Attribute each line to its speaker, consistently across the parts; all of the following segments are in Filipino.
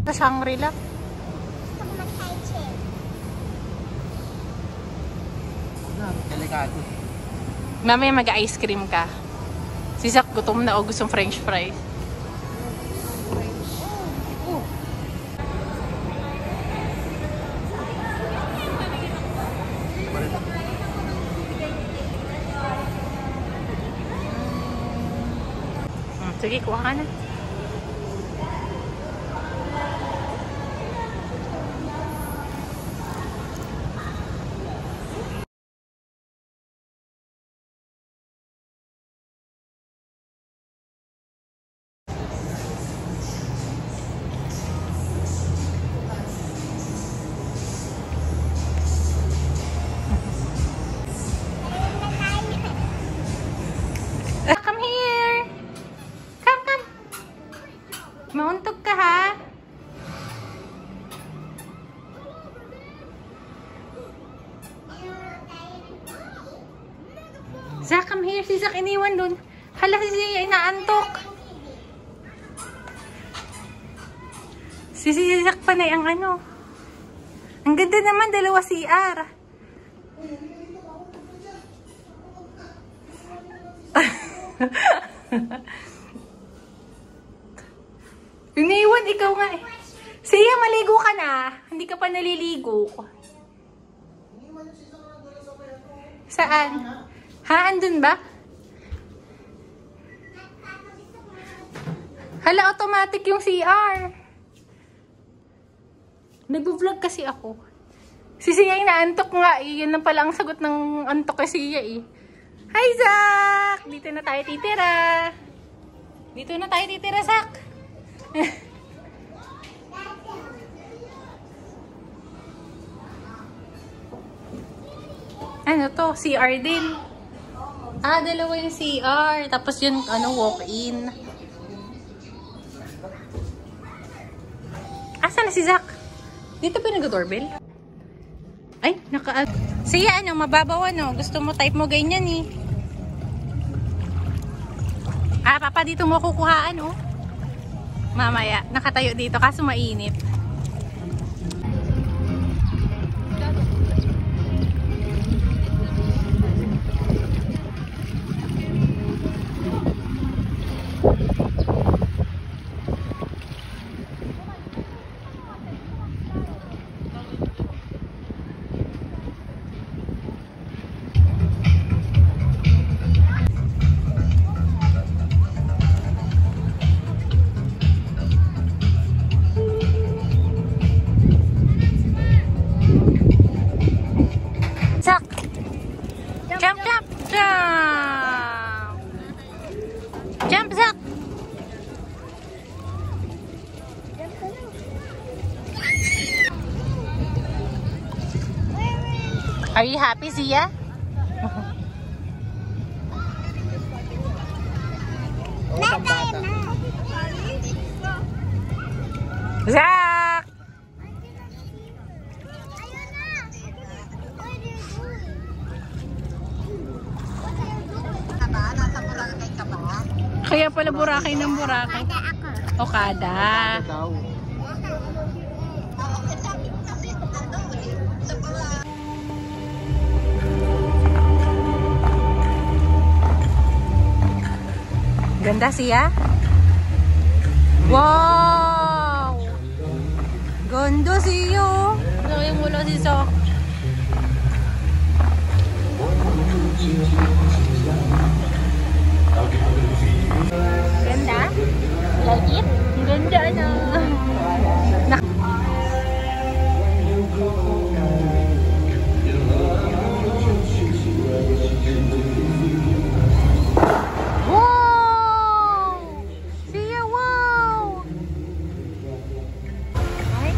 Speaker 1: Sa Shangri-La.
Speaker 2: Gusto ko mag-Tai-Chi.
Speaker 3: Delikado.
Speaker 1: Mamaya mag-ice cream ka. Si Zach gutom na o gustong french fries. Sige, kuha ka na. Come here! Come, come! Mauntog ka, ha? Zach, come here. Si Zach iniwan dun. Hala, si Zia inaantok. Si Zach pa na ang ano. Ang ganda naman, dalawa CR. Iniwan, ikaw nga eh. Siya, maligo ka na. Hindi ka pa naliligo. Saan? Ha, andun ba? Hala, automatic yung CR. Nag-vlog kasi ako. Si Sia inaantok nga eh. Yan lang pala ang sagot ng antok kay Sia eh. Hi, Zach! Dito na tayo titira. Dito na tayo titira, Zach. Ano to? CR din. Ah, dalawa yung CR. Tapos yung ano, walk-in. Asa na si Zach? Dito pa nag-doorbell? Ay, Siya, ano, mababaw ano. Gusto mo, type mo ganyan eh. Ah, papa, dito mo kukuhaan oh. Mamaya, nakatayo dito kaso mainit. Zach! Jump, jump, jump! Jump, Zach! Are you happy, Zia? Zach! Kaya pala Boracay ng Boracay. Okada. Ganda siya. Wow! Ganda siya. Laki mula si Sok. Ganda? Like it? Ganda na. Wow! Siya, wow! Ay,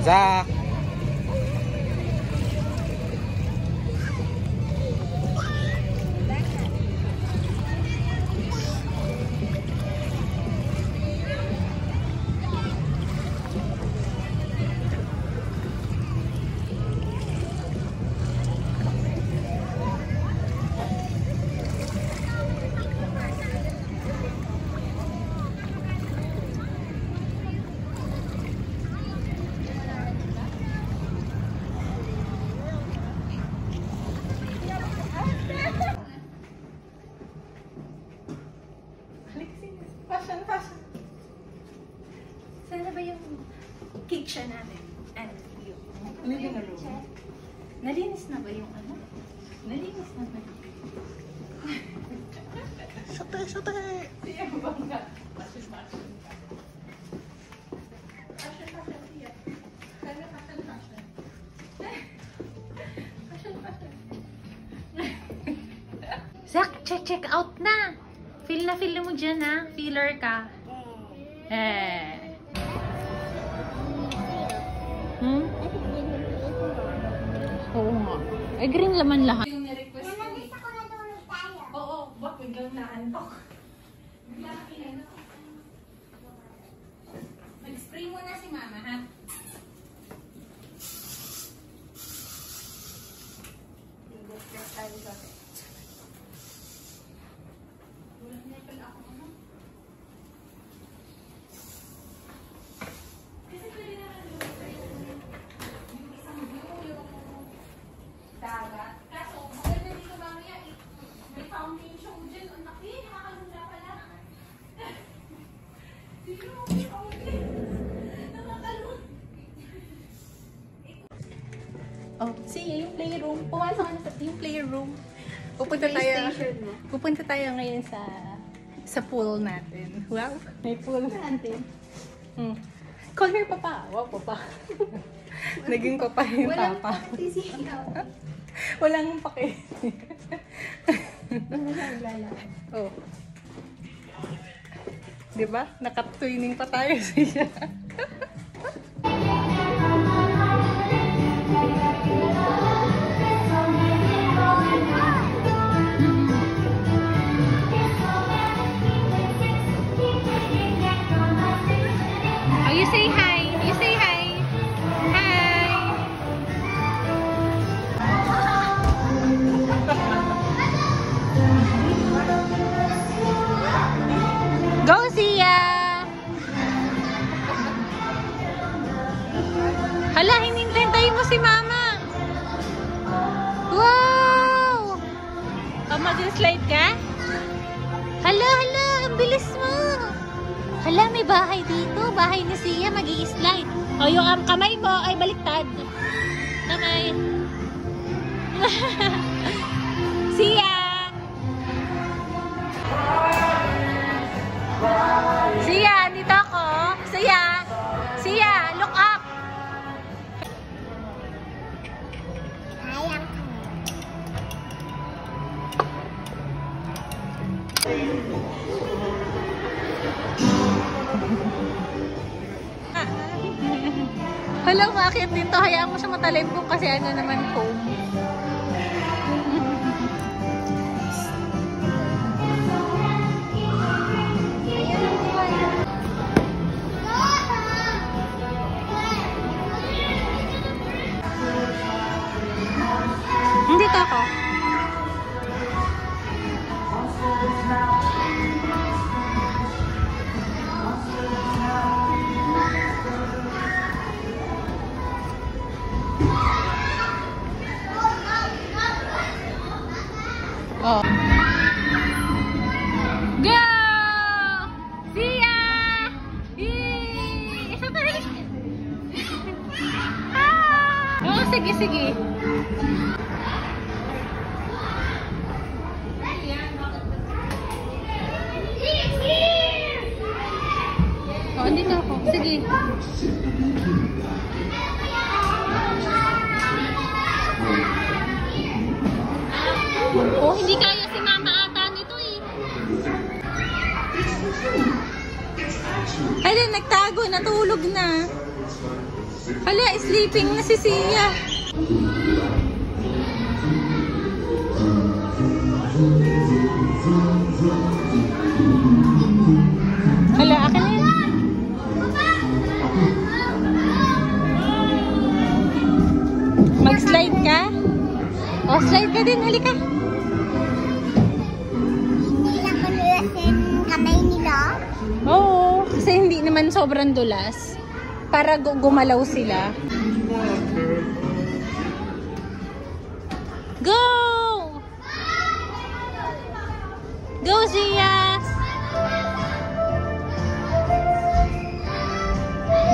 Speaker 3: Zach!
Speaker 1: Sana ba yung kitchen natin? Ano? Yung
Speaker 3: Living room.
Speaker 1: nalinis na ba yung ano? Nalinis na ba?
Speaker 3: Sate!
Speaker 1: Siya ba nga? Fashion ka. Fashion siya. Sana fashion. Zach, check out na! Feel mo dyan ha? Feeler ka. Oo nga. Eh, green laman lahat. Yung na-request ko eh.
Speaker 2: Gusto ko natulog tayo.
Speaker 1: Oo, bak biglang naantok. Mag-spray muna si mama, ha? Oh, see, yung playroom. Pumasok ka na sa yung playroom. Pupunta tayo ngayon sa pool natin. Wow, may pool natin. Call her papa. Wow, papa. Naging papa yung papa. Walang pake. Oh. Diba? Nakatwining pa tayo siya. You say hi. You say hi. Hi. Go, Sia. Hala, hinintay mo si Mama. Wow! Mag-slide ka? Hala, ang bilis mo. Hala, may bahay dito. Bahay ni Sia, mag-i-slide. O, yung kamay mo ay baliktad. Kamay. Sia! Sia, dito ako. Sia, look up. Hala, umakit dito. Hayaan mo siya matalimbong kasi ano naman foam. Dito ako. Oh. Go! Sia! Isa pa rin. Oh, sige. Oh, dito ako. Sige. Oh, hindi kaya si Mama ata nito eh. Ayun, nagtago, natulog na. Hala, sleeping na si Sia. Hala, akin na yun. Mag-slide ka? O, slide ka din. Halika.
Speaker 2: Hindi lang manuyasin kamay nila.
Speaker 1: Oo, kasi hindi naman sobrang dulas. Para gumalaw sila. Go! Go, Zia!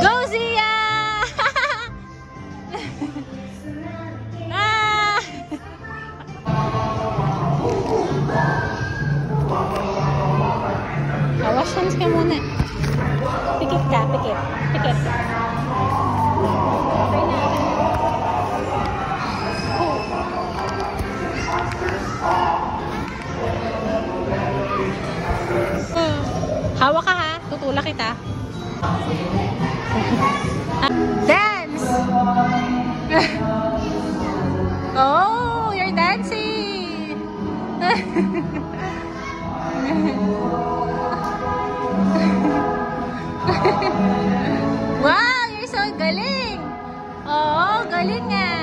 Speaker 1: Go, Zia! Ah! Wash hands ka muna. Pikit ka, pikit. Pikit. Okay na. Hawak ka ha. Tutulak kita. Dance! Oh, you're dancing! Wow, you're so galing! Oo, galing nga!